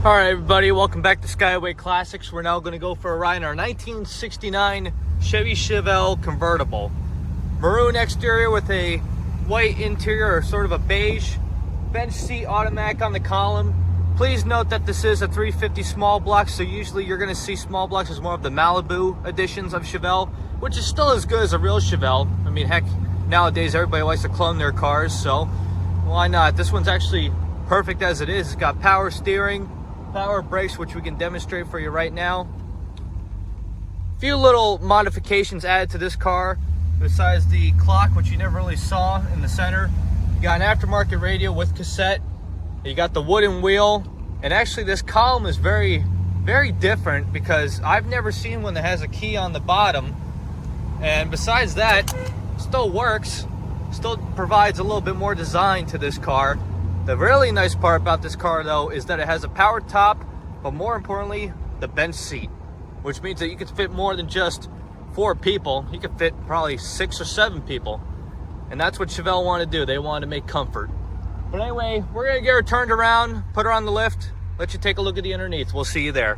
All right, everybody, welcome back to Skyway Classics. We're now going to go for a ride in our 1969 Chevy Chevelle Convertible. Maroon exterior with a white interior, or sort of a beige. Bench seat automatic on the column. Please note that this is a 350 small block, so usually you're going to see small blocks as more of the Malibu editions of Chevelle, which is still as good as a real Chevelle. I mean, heck, nowadays everybody likes to clone their cars, so why not? This one's actually perfect as it is. It's got power steering, power brakes, which we can demonstrate for you right now. A few little modifications added to this car besides the clock, which you never really saw in the center. You got an aftermarket radio with cassette. You got the wooden wheel, and actually this column is very different because I've never seen one that has a key on the bottom. And besides that, still works, still provides a little bit more design to this car. The really nice part about this car, though, is that it has a power top, but more importantly, the bench seat, which means that you can fit more than just 4 people. You can fit probably 6 or 7 people. And that's what Chevelle wanted to do. They wanted to make comfort. But anyway, we're going to get her turned around, put her on the lift, let you take a look at the underneath. We'll see you there.